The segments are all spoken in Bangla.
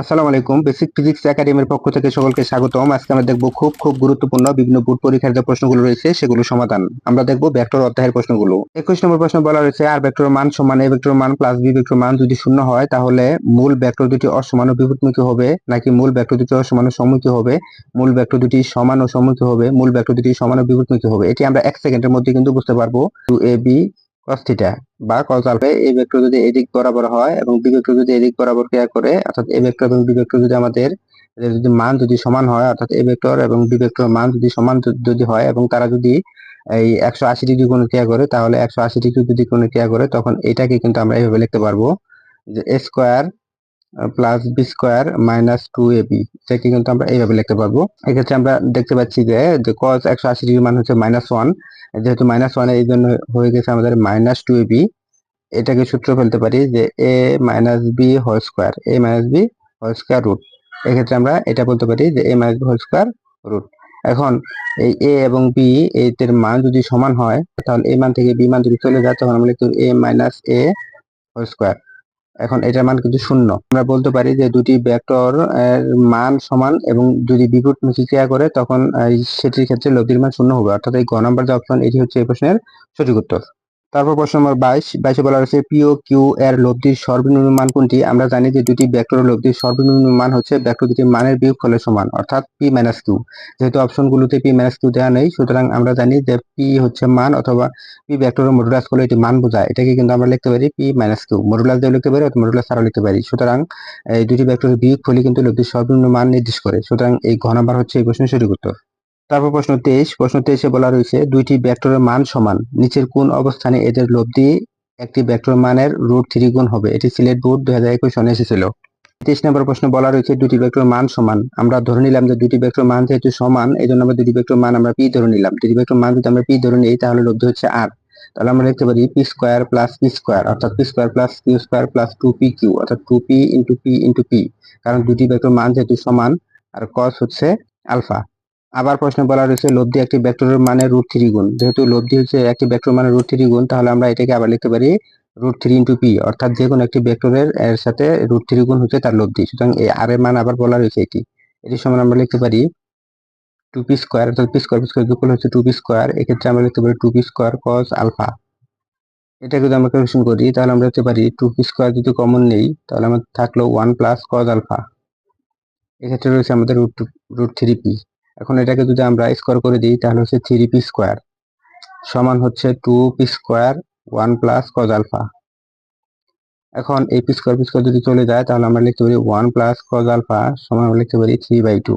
আসসালামু আলাইকুম। বেসিক ফিজিক্স একাডেমির পক্ষ থেকে সকলকে স্বাগতম। আজকে আমরা দেখব খুব গুরুত্বপূর্ণ বিভিন্ন বোর্ড পরীক্ষার যে প্রশ্নগুলো রয়েছে সেগুলো সমাধান। আমরা দেখব ভেক্টর অধ্যায়ের প্রশ্নগুলো। 21 নম্বর প্রশ্ন বলা রয়েছে আর ভেক্টরের মান সমান এ ভেক্টরের মান প্লাস বি ভেক্টরের মান যদি শূন্য হয় তাহলে মূল ভেক্টর দুটি অসমান ও বিপরীতমুখী হবে নাকি মূল ভেক্টর দুটি অসমান ও সম্মুখী হবে, মূল ভেক্টর দুটি সমান ও সম্মুখী হবে, মূল ভেক্টর দুটি সমান ও বিপরীতমুখী হবে। এটি আমরা 1 সেকেন্ডের মধ্যে কিন্তু বুঝতে পারবো। 2ab cos থিটা বা cos আলফা, এই ভেক্টর যদি এদিক বরাবর হয় এবং বি ভেক্টর যদি এদিক বরাবর ক্রিয়া করে, অর্থাৎ এ ভেক্টর এবং বি ভেক্টর যদি আমাদের এদের যদি মান যদি সমান হয়, অর্থাৎ এ ভেক্টর এবং বি ভেক্টর মান যদি সমান যদি হয় এবং তারা যদি এই 180 ডিগ্রি কোণে ক্রিয়া করে, তাহলে 180 ডিগ্রি যদি কোণে ক্রিয়া করে তখন এটাকে কিন্তু আমরা এইভাবে লিখতে পারবো যে A square plus B square minus 2ab। এটাকে কিন্তু আমরা এইভাবে লিখতে পারবো। এক্ষেত্রে আমরা দেখতে পাচ্ছি যে cos 180 ডিগ্রি মান হচ্ছে -1, যেহেতু -1 এই জন্য হয়ে গেছে আমাদের -2ab। এটাকে সূত্র ফেলতে পারি যে A minus B whole square, A minus B whole square root. এক্ষেত্রে আমরা এটা বলতে পারি যে A minus B whole square root. এখন এই এ এবং বি এর মান যদি সমান হয় তাহলে এ মান থেকে বি মান যদি চলে যায় তখন আমরা লিখতে এ মাইনাস এ হোল স্কোয়ার। এখন এটার মান কিন্তু শূন্য। আমরা বলতে পারি যে দুটি ভেক্টর এর মান সমান এবং যদি বিপরীতমুখী ক্রিয়া করে তখন সেটির ক্ষেত্রে লব্ধির মান শূন্য হবে। অর্থাৎ এই গ নাম্বার যে অপশন এটি হচ্ছে এই প্রশ্নের সঠিক উত্তর। তারপর প্রশ্ন নম্বর 22 বলা রয়েছে পি ও কিউ এর লব্ধির সর্বনিম্ন মান কোনটি? আমরা জানি যে দুটি ভেক্টরের লব্ধির সর্বনিম্ন মান হচ্ছে ভেক্টর দুটির মানের বিয়োগফলের সমান, অর্থাৎ পি মাইনাস কিউ। যেহেতু অপশনগুলোতে পি মাইনাস কিউ দেওয়া নেই, সুতরাং আমরা জানি যে পি হচ্ছে মান, অথবা পি ভেক্টরের মডুলাস করলে এটি মান বোঝায়। এটাকে কিন্তু আমরা লিখতে পারি পি মাইনাস কিউ, মডুলাস দিয়ে লিখতে পারি অথবা মডুলাস ছাড়াও লিখতে পারি। সুতরাং এই দুটি ভেক্টরের বিয়োগফলই কিন্তু লব্ধির সর্বনিম্ন মান নির্দেশ করে। সুতরাং এই ঘ নাম্বার হচ্ছে এই প্রশ্নের সঠিক উত্তর। তারপর প্রশ্ন 23 বলা রয়েছে দুইটি ভেক্টরের মান সমান, নিচের কোন অবস্থানে এদের লব্ধি একটি ভেক্টর মানের √3 গুণ হবে? এটি সিলেট বোর্ড 2021 সনে এসেছিল। 23 নম্বর প্রশ্ন বলা রয়েছে দুটি ভেক্টর মান সমান। আমরা ধরে নিলাম যে দুটি ভেক্টর মান যেহেতু সমান, এই জন্য আমরা দুটি ভেক্টর মান আমরা পি ধরে নিলাম। দুটি ভেক্টর মান যদি আমরা পি ধরে নিই তাহলে লব্ধি হচ্ছে আর। তাহলে আমরা লিখতে পারি P square plus P square, অর্থাৎ P square plus Q square plus 2p Q, অর্থাৎ 2p into P into P, কারণ দুটি ভেক্টর মান যেহেতু সমান আর cos হচ্ছে আলফা। আবার প্রশ্ন বলা রয়েছে লব্ধি একটি ভেক্টরের মানে √3 গুণ। যেহেতু লব্ধি হচ্ছে একটি ভেক্টর মানে √3 গুণ, তাহলে আমরা এটাকে আবার লিখতে পারি √3 ইন্টু পি, অর্থাৎ যে কোনো একটি ভেক্টরের এর সাথে √3 গুণ হচ্ছে তার লব্ধি। সুতরাং এই আর এর মান আবার বলা রয়েছে এটি সমান আমরা লিখতে পারি 2p স্কোয়ার, অর্থাৎ পি স্কোয়ার যোগফল হচ্ছে 2p স্কোয়ার। এক্ষেত্রে আমরা লিখতে পারি 2p স্কোয়ার cos আলফা। এটা যদি আমরা ক্যালকুলেশন করি তাহলে আমরা লিখতে পারি 2p স্কোয়ার যদি কমন নেই তাহলে আমাদের থাকলো 1 প্লাস cos আলফা। এক্ষেত্রে রয়েছে আমাদের √3p। এখন এটাকে যদি আমরা স্কোয়ার করে দিই তাহলে হচ্ছে 3p স্কোয়ার সমান হচ্ছে 2p square 1 plus cos alpha. এখন এই পি স্কোয়ার যদি চলে যায় তাহলে আমরা লিখতে পারি 1 প্লাস cos আলফা সমান আমরা লিখতে পারি 3/2।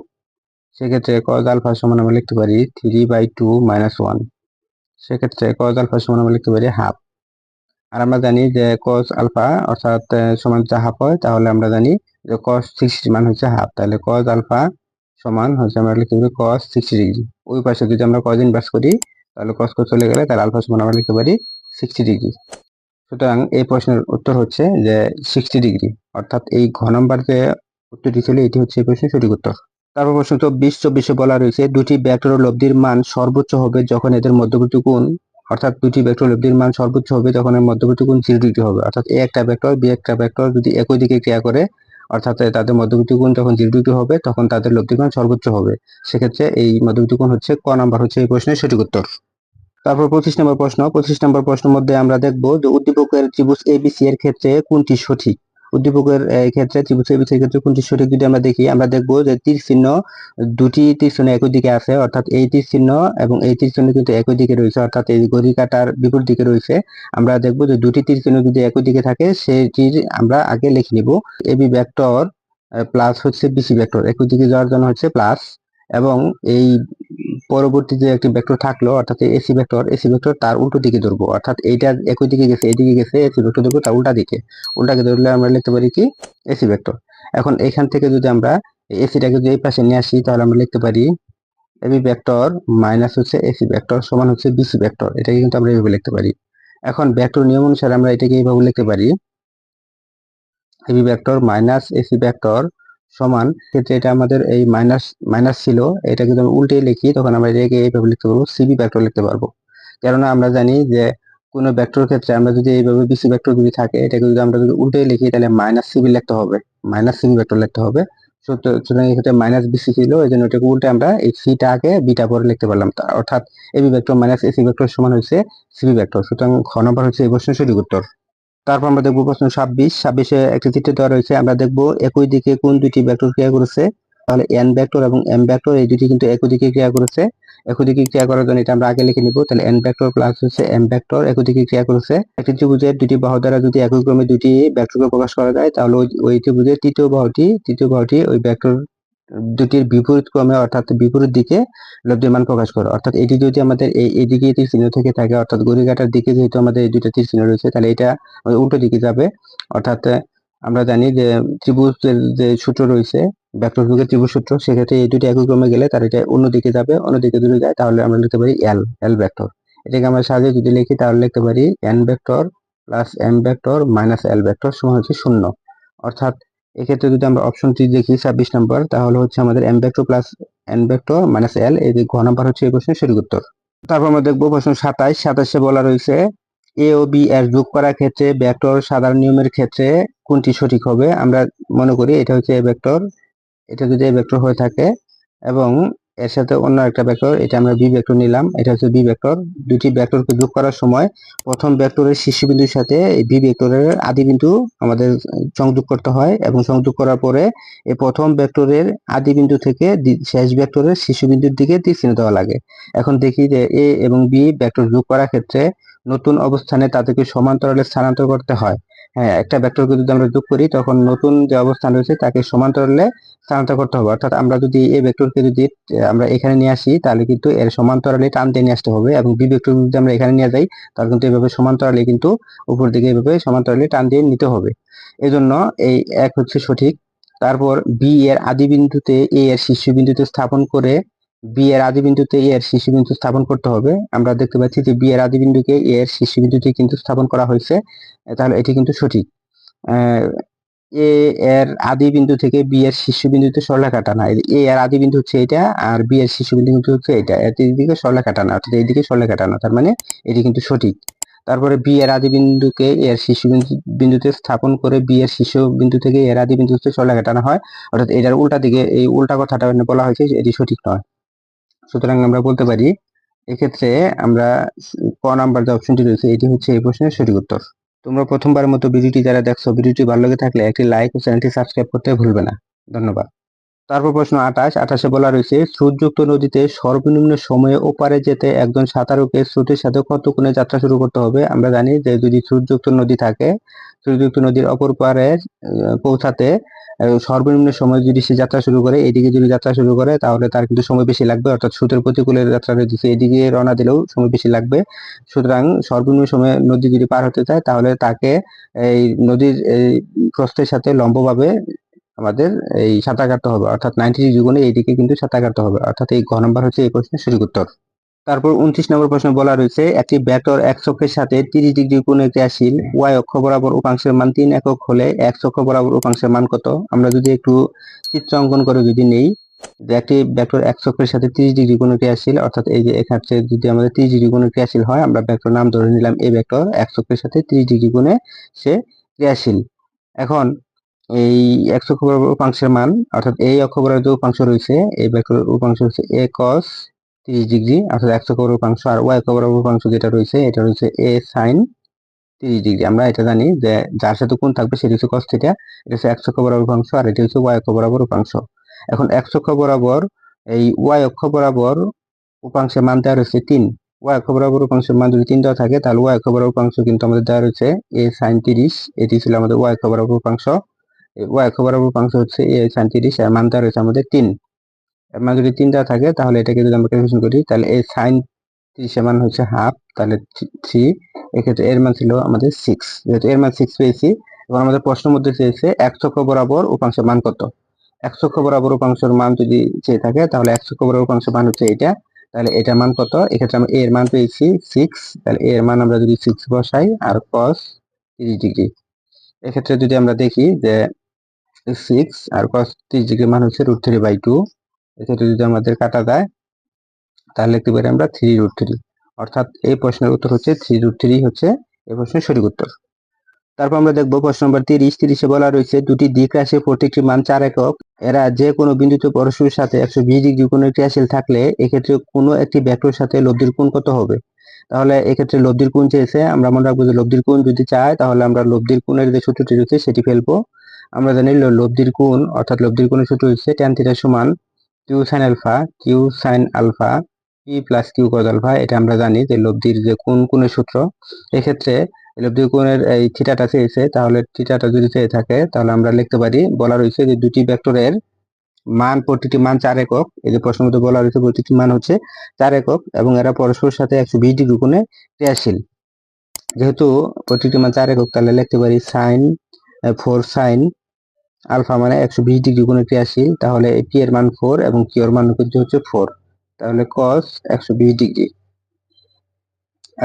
সেক্ষেত্রে cos আলফা সমান আমরা লিখতে পারি 3/2 মাইনাস 1। সেক্ষেত্রে cos আলফা সমান আমরা লিখতে পারি হাফ। আর আমরা জানি যে cos আলফা অর্থাৎ সমান যদি হাফ হয় তাহলে আমরা জানি যে cos 60 মান হচ্ছে হাফ। তাহলে cos আলফা সমান হচ্ছে আমরা লিখতে পারি cos 60 ডিগ্রি। ওই পাশে যদি আমরা cos ইনভার্স করি তাহলে cos চলে গেলে তাহলে আলফা সমান আমরা লিখতে পারি 60 ডিগ্রি। সুতরাং এই প্রশ্নের উত্তর হচ্ছে যে 60 ডিগ্রি, অর্থাৎ এই ঘ নাম্বার যে উত্তরটি ছিল এটি হচ্ছে এই প্রশ্নের সঠিক উত্তর। তারপর প্রশ্ন 24 বলা রয়েছে দুটি ভেক্টরের লব্ধির মান সর্বোচ্চ হবে যখন এদের মধ্যবর্তী কোণ, অর্থাৎ দুটি ভেক্টর লব্ধির মান সর্বোচ্চ হবে যখন এর মধ্যবর্তী কোণ 0 ডিগ্রি হবে। অর্থাৎ এ একটা ভেক্টর বি একটা ভেক্টর যদি একই দিকে ক্রিয়া করে, অর্থাৎ তাদের মধ্যবর্তী কোণ যখন 0 ডিগ্রি হবে তখন তাদের লব্ধির মান সর্বোচ্চ হবে। সেক্ষেত্রে এই মধ্যবর্তী কোণ হচ্ছে ক নাম্বার হচ্ছে এই প্রশ্নের সঠিক উত্তর। তারপর 25 নম্বর প্রশ্নের মধ্যে আমরা দেখব যে উদ্দীপকের ত্রিভুজ এবিসি এর ক্ষেত্রে কোনটি সঠিক। উদ্দীপকের ক্ষেত্রে ত্রিভুজ এবিসি এর ক্ষেত্রে কোনটি সঠিক যদি আমরা দেখি, আমরা দেখব যে তীর চিহ্ন, দুটি তীর চিহ্ন একই দিকে আছে, অর্থাৎ এই তীর চিহ্ন এবং এই তীর চিহ্ন কিন্তু একই দিকে রয়েছে, অর্থাৎ এই ঘড়ি কাঁটার বিপরীত দিকে রয়েছে। আমরা দেখব যে দুটি তীর চিহ্ন যদি একই দিকে থাকে সেটির আমরা আগে লিখে নিব এবি ভেক্টর প্লাস হচ্ছে বিসি ভেক্টর, একই দিকে যাওয়ার জন্য হচ্ছে প্লাস, এবং এই পরবর্তী যে একটি ভেক্টর থাকলো অর্থাৎ এসি ভেক্টর তার উল্টো দিকে ধরবো, অর্থাৎ এইটা একই দিকে গেছে এইদিকে গেছে, এসি ভেক্টর ধরবো তার উল্টা দিকে, উল্টাকে ধরলে আমরা লিখতে পারি কি এসি ভেক্টর। এখন এখান থেকে যদি আমরা এসিটাকে যদি এই পাশে নিয়ে আসি তাহলে আমরা লিখতে পারি এবি ভেক্টর মাইনাস হচ্ছে এসি ভেক্টর সমান হচ্ছে বিসি ভেক্টর। এটাকে কিন্তু আমরা এইভাবে লিখতে পারি। এখন ভেক্টর নিয়ম অনুসারে আমরা এটাকে এইভাবে লিখতে পারি AB vector minus AC vector সমান, ক্ষেত্রে এটা আমাদের এই মাইনাস মাইনাস ছিল, এটা যদি আমরা উল্টে লিখি তখন আমরা এটাকে এইভাবে লিখতে পারবো সিবি ভেক্টর লিখতে পারবো। কেননা আমরা জানি যে কোনো ভেক্টর ক্ষেত্রে আমরা যদি এইভাবে বিসি ভেক্টর যদি থাকে, এটাকে যদি আমরা যদি উল্টে লিখি তাহলে মাইনাস সিবি লিখতে হবে, মাইনাস সিবি ভেক্টর লিখতে হবে। সুতরাং এক্ষেত্রে মাইনাস বিসি ছিল, এই জন্য এটাকে উল্টে আমরা এই সিটা আগে বিটা পরে লিখতে পারলাম, অর্থাৎ AB vector minus AC vector সমান হচ্ছে সিবি ভেক্টর। সুতরাং ঘ নম্বর হচ্ছে এই প্রশ্নের সঠিক উত্তর। তারপর আমরা দেখবো প্রশ্ন 26 একটি চিত্র দেওয়া রয়েছে। আমরা দেখবো একই দিকে কোন দুইটি ভেক্টর ক্রিয়া করেছে। তাহলে এন ভেক্টর এবং এম ভেক্টর এই দুটি কিন্তু একই দিকে ক্রিয়া করেছে। একই দিকে ক্রিয়া করার জন্য এটা আমরা আগে লিখে নিব। তাহলে এন ভেক্টর প্লাস হচ্ছে এম ভেক্টর একই দিকে ক্রিয়া করেছে। একটি ত্রিভুজের দুটি বাহু দ্বারা যদি একই ক্রমে দুটি ভেক্টরকে প্রকাশ করা যায়, তাহলে ওই ত্রিভুজের তৃতীয় বাহুটি ওই ভেক্টর দুটির বিপরীত ক্রমে অর্থাৎ বিপরীত দিকে লব্ধিমান প্রকাশ করে। অর্থাৎ এটি যদি আমাদের এই দিকে তীর চিহ্ন থেকে থাকে, অর্থাৎ ঘড়িকাঁটার দিকে যেহেতু আমাদের এই দুইটা তীর চিহ্ন রয়েছে, তাহলে এটা উল্টো দিকে যাবে। অর্থাৎ আমরা জানি যে ত্রিভুজের যে সূত্র রয়েছে, ভেক্টর যুগের ত্রিভুজ সূত্র, সেক্ষেত্রে এই দুটি একই ক্রমে গেলে তার এটা অন্যদিকে যাবে। অন্যদিকে যদি যায় তাহলে আমরা লিখতে পারি এল ভেক্টর। এটাকে আমরা সাজিয়ে যদি লিখি তাহলে লিখতে পারি N vector plus M vector minus L vector সমান হচ্ছে 0। অর্থাৎ এক্ষেত্রে যদি আমরা অপশনটি দেখি 26 নম্বর, তাহলে হচ্ছে আমাদের M vector plus N vector minus L, এই ঘ নাম্বার হচ্ছে এই প্রশ্নের সঠিক উত্তর। তারপর আমরা দেখবো প্রশ্ন 27 বলা রয়েছে এ ও বি এর যোগ করার ক্ষেত্রে ভেক্টর সাধারণ নিয়মের ক্ষেত্রে কোনটি সঠিক হবে। আমরা মনে করি এটা হচ্ছে এ ভেক্টর, এটা যদি এ ভেক্টর হয়ে থাকে এবং এর সাথে অন্য একটা ভেক্টর, এটা আমরা বি ভেক্টর নিলাম, এটা হচ্ছে বি ভেক্টর। দুটি ভেক্টরকে যোগ করার সময় প্রথম ভেক্টরের শীর্ষবিন্দুর সাথে এই বি ভেক্টরের আদি বিন্দু আমাদের সংযোগ করতে হয়, এবং সংযোগ করার পরে এই প্রথম ভেক্টরের আদি বিন্দু থেকে শেষ ভেক্টরের শীর্ষবিন্দুর দিকে তীর চিহ্ন দেওয়া লাগে। এখন দেখি যে এ এবং বি ভেক্টর যোগ করার ক্ষেত্রে নতুন অবস্থানে তাদেরকে সমান্তরালে স্থানান্তর করতে হয়। হ্যাঁ, একটা ভেক্টরকে যদি আমরা যোগ করি তখন নতুন যে অবস্থান রয়েছে তাকে সমান্তরালে স্থানান্তর করতে হবে। অর্থাৎ আমরা যদি এই ভেক্টরকে যদি আমরা এখানে নিয়ে আসি তাহলে কিন্তু এর সমান্তরালে টান দিয়ে নিয়ে আসতে হবে, এবং বি ভেক্টর যদি আমরা এখানে নিয়ে যাই তাহলে কিন্তু এভাবে সমান্তরালে কিন্তু উপর দিকে এভাবে সমান্তরালে টান দিয়ে নিতে হবে। এজন্য এই এক হচ্ছে সঠিক। তারপর বি এর আদি বিন্দুতে এ এর শীর্ষবিন্দুতে স্থাপন করে বি এর আদি বিন্দুতে এ এর শীর্ষবিন্দু স্থাপন করতে হবে। আমরা দেখতে পাচ্ছি যে বি এর আদি বিন্দুকে এ এর শীর্ষবিন্দুতে কিন্তু স্থাপন করা হয়েছে, তাহলে এটি কিন্তু সঠিক। এ এর আদি বিন্দু থেকে বি এর শীর্ষবিন্দুতে সরলরেখা টানা, এ এর আদি বিন্দু হচ্ছে এটা আর বি এর শীর্ষবিন্দু কিন্তু হচ্ছে এটা, এর দিকে সরলরেখা টানা, অর্থাৎ এইদিকে সরলরেখা টানা, তার মানে এটি কিন্তু সঠিক। তারপরে বি এর আদি বিন্দুকে এর বিন্দুতে স্থাপন করে বি এর শীর্ষ বিন্দু থেকে এর আদি বিন্দুতে সরলরেখা টানা হয়, অর্থাৎ এটার উল্টা দিকে এই উল্টা কথাটা বলা হয়েছে, এটি সঠিক নয়। সুতরাং আমরা বলতে পারি এক্ষেত্রে আমরা ক নাম্বার যে অপশনটি রয়েছে এটি হচ্ছে এই প্রশ্নের সঠিক উত্তর। তোমরা প্রথমবারের মতো ভিডিওটি যারা দেখছো, ভিডিওটি ভালো লেগে থাকলে একটি লাইক ও চ্যানেলটি সাবস্ক্রাইব করতে ভুলবে না। ধন্যবাদ। তারপর প্রশ্ন 28 বলা রয়েছে স্রোতযুক্ত নদীতে সর্বনিম্ন সময়ে ওপারে যেতে একজন সাঁতারুকে স্রোতের সাথে কতক্ষণে যাত্রা শুরু করতে হবে। আমরা জানি যে যদি স্রোতযুক্ত নদী থাকে, স্রোতযুক্ত নদীর অপর পারে পৌঁছাতে সর্বনিম্ন সময় যদি সে যাত্রা শুরু করে, এইদিকে যদি যাত্রা শুরু করে তাহলে তার কিন্তু সময় বেশি লাগবে, অর্থাৎ স্রোতের প্রতিকূলে যাত্রা দিচ্ছে এদিকে রওনা দিলেও সময় বেশি লাগবে। সুতরাং সর্বনিম্ন সময় নদী যদি পার হতে চায় তাহলে তাকে এই নদীর এই প্রস্থের সাথে লম্বভাবে আমাদের এই সাঁতার কাটতে হবে, অর্থাৎ 90 ডিগ্রি কোণে এইদিকে কিন্তু সাঁতার কাটতে হবে, অর্থাৎ এই ঘ নম্বর হচ্ছে এই প্রশ্নের সঠিক উত্তর। তারপর 29 নম্বর প্রশ্ন বলা রয়েছে একটি ভেক্টর x অক্ষের সাথে 30 ডিগ্রি কোণে ক্রিয়াশীল, y অক্ষ বরাবর উপাংশের মান 3 একক হলে x অক্ষ বরাবর উপাংশের মান কত। আমরা যদি একটু চিত্র অঙ্কন করে যদি নেই যে একটি ভেক্টর x অক্ষের সাথে 30 ডিগ্রি কোণে ক্রিয়াশীল, অর্থাৎ এই যে এক্ষেত্রে যদি আমাদের 30 ডিগ্রি কোণে ক্রিয়াশীল হয়, আমরা ভেক্টর নাম ধরে নিলাম এই ভেক্টর x অক্ষের সাথে 30 ডিগ্রি কোণে সে ক্রিয়াশীল। এখন এই x অক্ষ বরাবর উপাংশের মান, অর্থাৎ এই অক্ষ বরাবর যে উপাংশ রয়েছে এই ভেক্টরের উপাংশ হচ্ছে a cos 30 ডিগ্রি, অর্থাৎ x অক্ষ বরাবর উপাংশ, আর y অক্ষ বরাবর উপাংশ যেটা রয়েছে এটা রয়েছে a sin 30 ডিগ্রি। আমরা এটা জানি যে যার সাথে কোণ থাকবে সেটা হচ্ছে cos থিটা, এটা হচ্ছে x অক্ষ বরাবর উপাংশ, আর এটা হচ্ছে y অক্ষ বরাবর উপাংশ। এখন x অক্ষ বরাবর এই y অক্ষ বরাবর উপাংশের মান দেওয়া রয়েছে 3, y অক্ষ বরাবর উপাংশের মান যদি 3 দেওয়া থাকে তাহলে y অক্ষ বরাবর উপাংশ কিন্তু আমাদের দেওয়া রয়েছে a sin 30, এটি ছিল আমাদের y অক্ষ বরাবর উপাংশ। y অক্ষ বরাবর উপাংশ হচ্ছে a sin 30, এর মান দেওয়া রয়েছে আমাদের 3। এর মান যদি 3 দেওয়া থাকে তাহলে এটাকে যদি আমরা ক্যালকুলেশন করি তাহলে a sin 30 এর মান হচ্ছে হাফ, তাহলে 3, এক্ষেত্রে এর মান ছিল আমাদের 6। যেহেতু এর মান 6 পেয়েছি, এবং আমাদের প্রশ্নের মধ্যে চেয়েছে x অক্ষ বরাবর উপাংশের মান কত। x অক্ষ বরাবর উপাংশের মান যদি চেয়ে থাকে তাহলে x অক্ষ বরাবর উপাংশের মান হচ্ছে এটা, তাহলে এটার মান কত। এক্ষেত্রে আমরা a এর মান পেয়েছি 6, তাহলে a এর মান আমরা যদি 6 বসাই আর cos 30 ডিগ্রি, এক্ষেত্রে যদি আমরা দেখি যে 6 আর cos 30 ডিগ্রি মান হচ্ছে √3/2, এক্ষেত্রে যদি আমাদের কাটা যায় তাহলে লিখতে পারি আমরা 3√3। অর্থাৎ এই প্রশ্নের উত্তর হচ্ছে 3√3 হচ্ছে এই প্রশ্নের সঠিক উত্তর। তারপর আমরা দেখব প্রশ্ন নম্বর 30। 30-এ বলা রয়েছে দুটি দিক রাশির প্রত্যেকটি মান 4 একক, এরা যে কোনো বিন্দুতে পরস্পরের সাথে 120 ডিগ্রি কোণে ক্রিয়াশীল থাকলে এক্ষেত্রে কোনো একটি ভেক্টরের সাথে লব্ধির কোণ কত হবে? তাহলে এক্ষেত্রে লব্ধির কোণ চেয়েছে, আমরা মনে রাখবো যে লব্ধির কোণ যদি চায় তাহলে আমরা লব্ধির কোণের যে সূত্রটি রয়েছে সেটি ফেলবো। আমরা জানি লব্ধির কোণ অর্থাৎ লব্ধির কোণের সূত্র হচ্ছে tan θ সমান Q sine alpha P plus Q cos alpha. এটা আমরা জানি যে লব্ধির যে কোণের সূত্র। এক্ষেত্রে লব্ধির কোণের এই থিটাটা চেয়েছে, তাহলে থিটাটা যদি চেয়ে থাকে তাহলে আমরা লিখতে পারি, বলা রয়েছে যে দুটি ভেক্টরের মান প্রতিটি মান 4 একক। এই যে প্রশ্নের মধ্যে বলা রয়েছে প্রতিটি মান হচ্ছে 4 একক এবং এরা পরস্পরের সাথে 120 ডিগ্রি কোণে ক্রিয়াশীল। যেহেতু প্রতিটি মান 4 একক তাহলে লিখতে পারি ফোর সাইন আলফা মানে 120 ডিগ্রি কোণে ক্রিয়াশীল, তাহলে পি এর মান 4 এবং কিউ এর মান হচ্ছে 4, তাহলে cos 120 ডিগ্রি।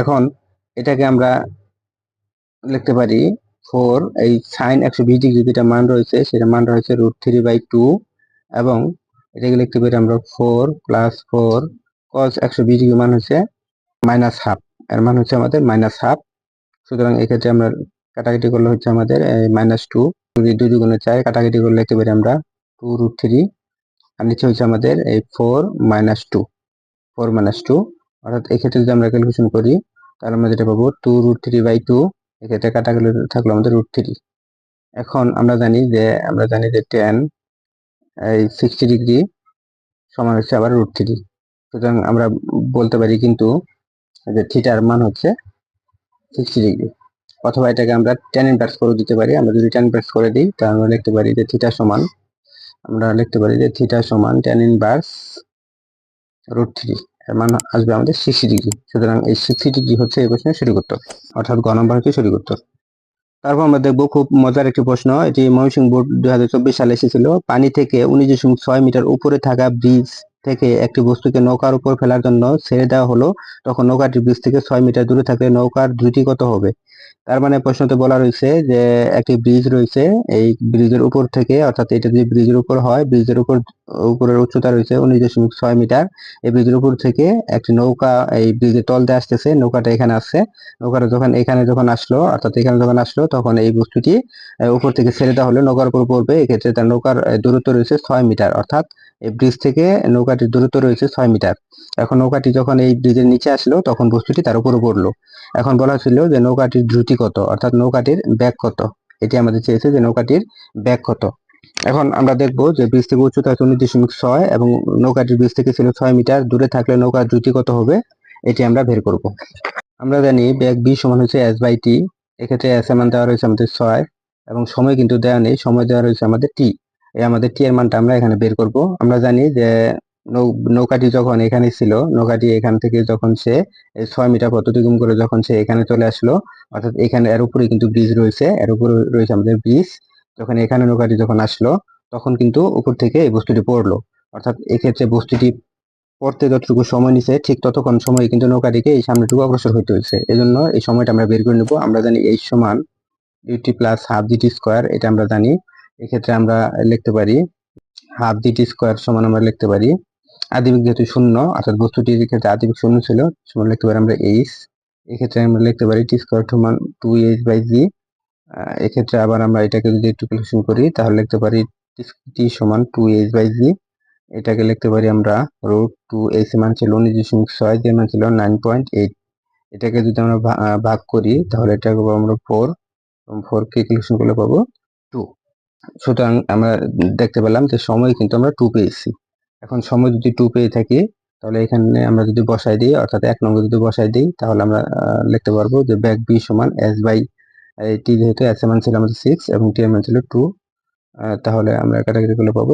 এখন এটাকে আমরা লিখতে পারি 4, এই সাইন 120 ডিগ্রি যেটা মান রয়েছে সেটা মান রয়েছে √3/2 এবং এটাকে লিখতে পারি আমরা 4 + 4 cos 120 ডিগ্রি মান হচ্ছে -1/2, এর মান হচ্ছে আমাদের -1/2। সুতরাং এক্ষেত্রে আমরা কাটাকাটি করলে হচ্ছে আমাদের -2, যদি 2 দুগুণে 4 কাটাকাটি করলে লিখতে পারি আমরা 2√3 আর নিচে হচ্ছে আমাদের এই 4 - 2, অর্থাৎ এক্ষেত্রে যদি আমরা ক্যালকুলেশন করি তাহলে আমরা যেটা পাবো 2√3/2, এক্ষেত্রে কাটাকাটি থাকলো আমাদের √3। এখন আমরা জানি যে tan 60 ডিগ্রি সমান হচ্ছে আবার √3। সুতরাং আমরা বলতে পারি কিন্তু যে থিটার মান হচ্ছে 60 ডিগ্রি, অথবা এটাকে আমরা tan ইনভার্স করে দিতে পারি। আমরা যদি tan ইনভার্স করে দিই তাহলে আমরা লিখতে পারি যে থিটা সমান tan ইনভার্স √3, এর মান আসবে আমাদের 60 ডিগ্রি। সুতরাং এই 60 ডিগ্রি হচ্ছে এই প্রশ্নের সঠিক উত্তর, অর্থাৎ গ নম্বর হচ্ছে সঠিক উত্তর। তারপর আমরা দেখবো খুব মজার একটি প্রশ্ন, এটি ময়মনসিংহ বোর্ড 2024 সালে এসেছিল। পানি থেকে 19.6 মিটার উপরে থাকা ব্রিজ থেকে একটি বস্তুকে নৌকার উপর ফেলার জন্য ছেড়ে দেওয়া হলো, তখন নৌকাটি ব্রিজ থেকে 6 মিটার দূরে থাকলে নৌকার দ্রুতি কত হবে? তার মানে প্রশ্নতে বলা রয়েছে যে একটি ব্রিজ রয়েছে, এই ব্রিজের উপর থেকে, অর্থাৎ এটা যদি ব্রিজের উপর হয়, ব্রিজের উপরের উচ্চতা রয়েছে 19.6 মিটার। এই ব্রিজের উপর থেকে একটি নৌকা এই ব্রিজের তল দিয়ে আসতেছে, নৌকাটা এখানে আসছে, নৌকাটা যখন আসলো, অর্থাৎ এখানে যখন আসলো তখন এই বস্তুটি উপর থেকে ছেড়ে দেওয়া হলে নৌকার উপর পড়বে। এক্ষেত্রে তার নৌকার দূরত্ব রয়েছে 6 মিটার, অর্থাৎ এই ব্রিজ থেকে নৌকাটির দূরত্ব রয়েছে 6 মিটার। এখন নৌকাটি যখন এই ব্রিজের নিচে আসলো তখন বস্তুটি তার উপরে পড়লো। এখন বলা ছিল যে নৌকাটির দ্রুতি কত, অর্থাৎ নৌকাটির বেগ কত, এটি আমাদের চেয়েছে যে নৌকাটির বেগ কত। এখন আমরা দেখব যে ব্রিজ থেকে উচ্চতা 19.6 এবং নৌকাটির ব্রিজ থেকে ছিল 6 মিটার দূরে থাকলে নৌকার দ্রুতি কত হবে, এটি আমরা বের করব। আমরা জানি বেগ b সমান হচ্ছে s/t। এক্ষেত্রে s এর মান দেওয়া রয়েছে আমাদের 6 এবং সময় কিন্তু দেওয়া নেই, সময় দেওয়া রয়েছে আমাদের t। এই আমাদের t এর মানটা আমরা এখানে বের করব। আমরা জানি যে নৌকাটি যখন এখানে ছিল, নৌকাটি এখান থেকে যখন সে 6 মিটার পথ অতিক্রম করে যখন সে এখানে চলে আসলো, অর্থাৎ এখানে এর উপরে কিন্তু ব্রিজ রয়েছে, এর উপরে রয়েছে আমাদের ব্রিজ। যখন এখানে নৌকাটি যখন আসলো তখন কিন্তু উপর থেকে এই বস্তুটি পড়লো, অর্থাৎ এক্ষেত্রে বস্তুটি পড়তে যতটুকু সময় নিছে ঠিক ততক্ষণ সময় কিন্তু নৌকাটিকে এই সামনেটুকু অগ্রসর হইতে হয়েছে। এজন্য এই সময়টা আমরা বের করে নেব। আমরা জানি h সমান ut plus half dt square, এটা আমরা জানি। এক্ষেত্রে আমরা লিখতে পারি হাফ dt স্কয়ার সমান আমরা লিখতে পারি আদিবেগ যেহেতু শূন্য, অর্থাৎ বস্তুটির ক্ষেত্রে আদিবেগ শূন্য ছিল, সমান লিখতে পারি আমরা h। এক্ষেত্রে আমরা লিখতে পারি t স্কয়ার সমান 2h/g। এক্ষেত্রে আবার আমরা এটাকে যদি একটু ক্যালকুলেশন করি তাহলে লিখতে পারি t সমান 2h/g। এটাকে লিখতে পারি আমরা √2h মান ছিল 19.6, যে মান ছিল 9.8। এটাকে যদি আমরা ভাগ করি তাহলে এটাকে পাবো আমরা 4 এবং 4 কে ক্যালকুলেশন করলে পাবো 2। সুতরাং আমরা দেখতে পেলাম যে সময় কিন্তু আমরা 2 পেয়েছি। এখন সময় যদি 2 পেয়ে থাকি তাহলে এখানে আমরা যদি বসাই দিই, অর্থাৎ 1 নম্বর যদি বসাই দিই তাহলে আমরা লিখতে পারবো যে বেগ b সমান s/t, যেহেতু s এর মান ছিল আমাদের 6 এবং t এর মান ছিল 2, তাহলে আমরা কাটাকাটি করলে পাবো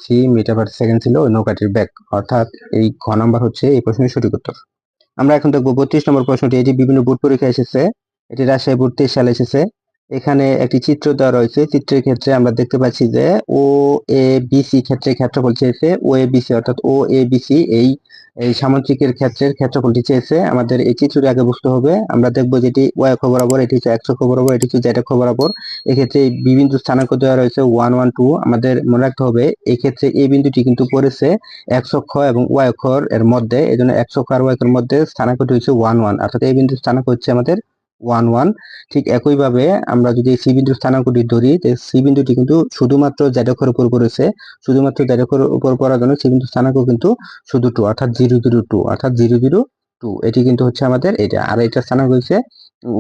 3 মিটার পার সেকেন্ড ছিল ওই নৌকাটির বেগ, অর্থাৎ এই ঘ নাম্বার হচ্ছে এই প্রশ্নের সঠিক উত্তর। আমরা এখন দেখবো 32 নম্বর প্রশ্নটি। এটি বিভিন্ন বোর্ড পরীক্ষা এসেছে, এটি রাজশাহী বোর্ড 23 সালে এসেছে। এখানে একটি চিত্র দেওয়া রয়েছে, চিত্রের ক্ষেত্রে আমরা দেখতে পাচ্ছি যে ও এ বি সি ক্ষেত্রে ক্ষেত্রফল চেয়েছে। ও এ বি সি অর্থাৎ ও এ বি সি এই এই সামুদ্রিকের ক্ষেত্রের ক্ষেত্রফলটি চেয়েছে। আমাদের এই চিত্রটি আগে বুঝতে হবে। আমরা দেখবো যেটি ওয়াই অক্ষ বরাবর, এটি হচ্ছে এক্স অক্ষ বরাবর, এটি হচ্ছে জেড অক্ষ বরাবর। এক্ষেত্রে এই বি বিন্দু স্থানাঙ্ক দেওয়া রয়েছে 1 1 2। আমাদের মনে রাখতে হবে এই ক্ষেত্রে এই বিন্দুটি কিন্তু পড়েছে এক্স অক্ষ এবং ওয়াই অক্ষ এর মধ্যে, এই জন্য এক্স অক্ষ আর ওয়াই অক্ষের মধ্যে স্থানাঙ্কটি হচ্ছে 1 1, অর্থাৎ এই বিন্দুর স্থানাঙ্ক হচ্ছে আমাদের 1 1। ঠিক একইভাবে আমরা যদি সি বিন্দুর স্থানাঙ্কটি ধরি, সি বিন্দুটি কিন্তু শুধুমাত্র জেড অক্ষের উপর পড়েছে, শুধুমাত্র জেড অক্ষের উপর পড়ার জন্য সি বিন্দুর স্থানাঙ্ক কিন্তু শুধু 2, অর্থাৎ 0 0 2, অর্থাৎ 0 0 2। এটি কিন্তু হচ্ছে আমাদের এটা, আর এটা স্থানাঙ্ক হচ্ছে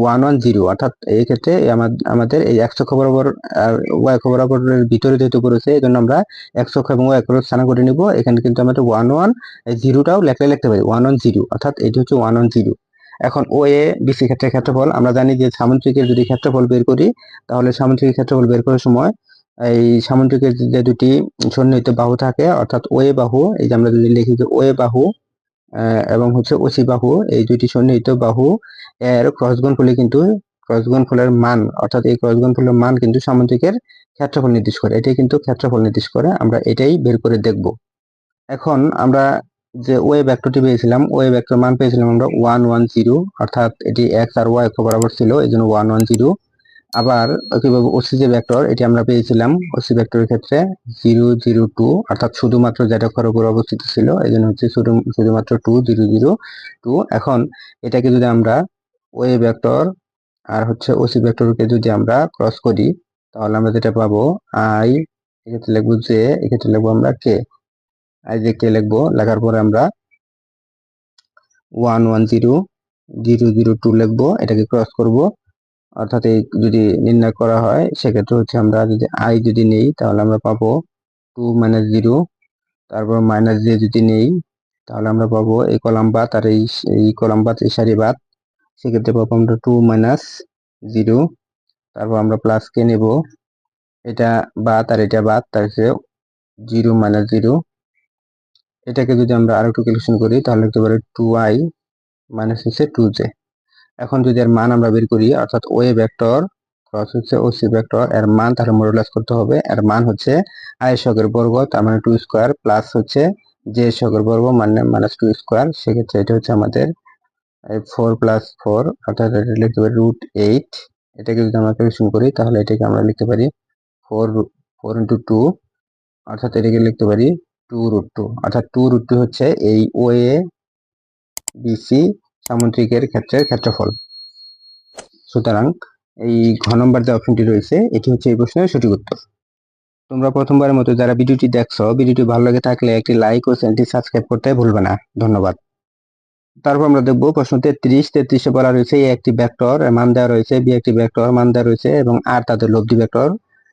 1 1 0, অর্থাৎ এই ক্ষেত্রে আমাদের এই এক্স অক্ষ বরাবর আর ওয়াই অক্ষ বরাবরের ভিতরে যেহেতু পড়েছে, এই জন্য আমরা এক্স অক্ষ এবং ওয়াই অক্ষের স্থানাঙ্কটি নিব। এখানে কিন্তু আমাদের 1 1 0টাও লিখতে পারি 1 1 0, অর্থাৎ এটি হচ্ছে 1 1 0। এখন ও এ বিসি ক্ষেত্রের ক্ষেত্রফল আমরা জানি যে সামুদ্রিকের যদি ক্ষেত্রফল বের করি, তাহলে সামুদ্রিকের ক্ষেত্রফল বের করার সময় এই সামুদ্রিকের যে দুটি সন্নিহিত বাহু থাকে, অর্থাৎ ও এ বাহু, এই যে আমরা যদি লিখি যে ও এ বাহু এবং হচ্ছে ওসি বাহু, এই দুইটি সন্নিহিত বাহু এর ক্রস গুণফলই কিন্তু ক্রস গুণফলের মান, অর্থাৎ এই ক্রস গুণফলের মান কিন্তু সামুদ্রিকের ক্ষেত্রফল নির্দেশ করে। এটাই কিন্তু ক্ষেত্রফল নির্দেশ করে। আমরা এটাই বের করে দেখব। এখন আমরা যে ওয়ে ভেক্টরটি পেয়েছিলাম, ওয়ে ভেক্টর মান পেয়েছিলাম আমরা 1 1 0, অর্থাৎ এটি এক্স আর ওয়াই অক্ষ বরাবর ছিল, এই জন্য 1 1 0। আবার একইভাবে ওসি যে ভেক্টর, এটি আমরা পেয়েছিলাম ওসি ভেক্টরের ক্ষেত্রে 0 0 2, অর্থাৎ শুধুমাত্র জেড অক্ষের উপর অবস্থিত ছিল, এই জন্য হচ্ছে শুধুমাত্র 2 0 0 2। এখন এটাকে যদি আমরা ওয়ে ভেক্টর আর হচ্ছে ওসি ভেক্টরকে যদি আমরা ক্রস করি, তাহলে আমরা যেটা পাবো আই, এক্ষেত্রে লিখবো জে, এক্ষেত্রে লিখবো আমরা কে। আই জে কে লিখবো, লেখার পরে আমরা 1 1 0 0 0 2 লিখবো, এটাকে ক্রস করব। অর্থাৎ এই যদি নির্ণয় করা হয়, সেক্ষেত্রে হচ্ছে আমরা যদি আই যদি নেই, তাহলে আমরা পাবো 2 0, তারপর মাইনাস জে যদি নেই, তাহলে আমরা পাবো এই কলাম বাদ আর এই কলাম বাদ, এই সারি বাদ, সেক্ষেত্রে পাবো আমরা 2 0। তারপর আমরা প্লাস কে নেব, এটা বাদ আর এটা বাদ, তার 0 0। এটাকে যদি আমরা আরো একটু ক্যালকুলেশন করি, তাহলে লিখতে পারি 2i মাইনাস হচ্ছে 2j। এখন যদি এর মান আমরা বের করি, অর্থাৎ ওয়ে ভেক্টর ক্রস হচ্ছে ওসি ভেক্টর, এর মান তাহলে মডুলাস করতে হবে। এর মান হচ্ছে আই সহগের বর্গ, তার মানে 2 স্কয়ার, প্লাস হচ্ছে জে সহগের বর্গ মানে মাইনাস 2 স্কয়ার। সেক্ষেত্রে এটা হচ্ছে আমাদের 4 প্লাস 4, অর্থাৎ এটা লিখতে পারি √8। এটাকে যদি আমরা ক্যালকুলেশন করি, তাহলে এটাকে আমরা লিখতে পারি 4 ইন্টু 2, অর্থাৎ এটাকে লিখতে পারি 2√2, অর্থাৎ 2√2 হচ্ছে এই ওয়ে বিসি সামুদ্রিকের ক্ষেত্রের ক্ষেত্রফল। সুতরাং এই ঘ নম্বর যে অপশনটি রয়েছে, এটি হচ্ছে এই প্রশ্নের সঠিক উত্তর। তোমরা প্রথমবারের মতো যারা ভিডিওটি দেখছো, ভিডিওটি ভালো লাগে থাকলে একটি লাইক ও চ্যানেলটি সাবস্ক্রাইব করতে ভুলবে না। ধন্যবাদ। তারপর আমরা দেখবো প্রশ্ন 33 বলা রয়েছে এ একটি ভেক্টর মান দেওয়া রয়েছে, বি একটি ভেক্টর মান দেওয়া রয়েছে এবং আর তাদের লব্ধি ভেক্টর।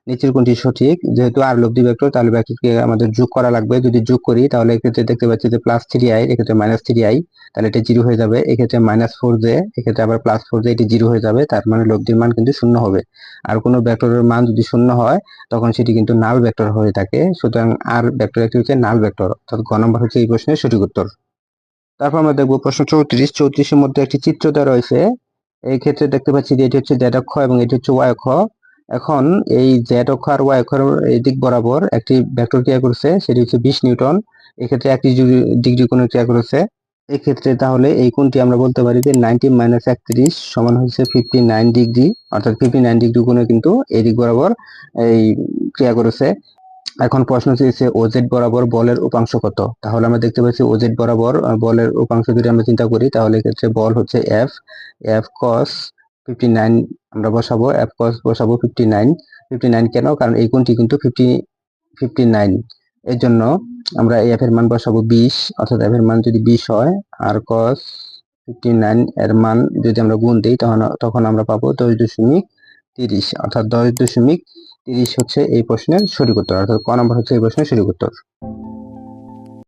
নিচের কোনটি সঠিক? যেহেতু আর লব্ধি ভেক্টর, তাহলে ভেক্টরকে আমাদের যোগ করা লাগবে। যদি যোগ করি, তাহলে এক্ষেত্রে দেখতে পাচ্ছি যে প্লাস 3i, এক্ষেত্রে মাইনাস 3i, তাহলে এটা 0 হয়ে যাবে। এক্ষেত্রে মাইনাস 4j, এক্ষেত্রে আবার প্লাস 4j, এটি 0 হয়ে যাবে। তার মানে লব্ধির মান কিন্তু 0 হবে। আর কোনো ভেক্টরের মান যদি 0 হয়, তখন সেটি কিন্তু নাল ভেক্টর হয়ে থাকে। সুতরাং আর ভেক্টর একটি হচ্ছে নাল ভেক্টর, অর্থাৎ গ নম্বর হচ্ছে এই প্রশ্নের সঠিক উত্তর। তারপর আমরা দেখবো প্রশ্ন 34 এর মধ্যে একটি চিত্র দেওয়া রয়েছে। এই ক্ষেত্রে দেখতে পাচ্ছি যে এটি হচ্ছে জেড অক্ষ এবং এটি হচ্ছে ওয়াই অক্ষ। এখন এই জেড অক্ষ আর ওয়াই অক্ষের এই দিক বরাবর একটি ভেক্টর ক্রিয়া করছে, সেটি হচ্ছে 20 নিউটন। এক্ষেত্রে 1 ডিগ্রি কোণের ক্রিয়া করেছে। এক্ষেত্রে তাহলে এই কোণটি আমরা বলতে পারি যে 90 - 31 সমান হচ্ছে 59 ডিগ্রি, অর্থাৎ 59 ডিগ্রি কোণে কিন্তু এই দিক বরাবর এই ক্রিয়া করেছে। এখন প্রশ্ন চেয়েছে ওজেড বরাবর বলের উপাংশ কত। তাহলে আমরা দেখতে পাচ্ছি ওজেড বরাবর বলের উপাংশ যদি আমরা চিন্তা করি, তাহলে এক্ষেত্রে বল হচ্ছে এফ, এফ কস 59 আমরা বসাবো, এফ কস বসাবো 59। 59 কেন? কারণ এই কোণটি কিন্তু 59, এর জন্য আমরা এফ এর মান বসাবো 20, অর্থাৎ এফ এর মান যদি 20 হয় আর কস 59 এর মান যদি আমরা গুণ দিই, তখন আমরা পাবো 10.30, অর্থাৎ 10.30 হচ্ছে এই প্রশ্নের সঠিক উত্তর, অর্থাৎ ক নম্বর হচ্ছে এই প্রশ্নের সঠিক উত্তর।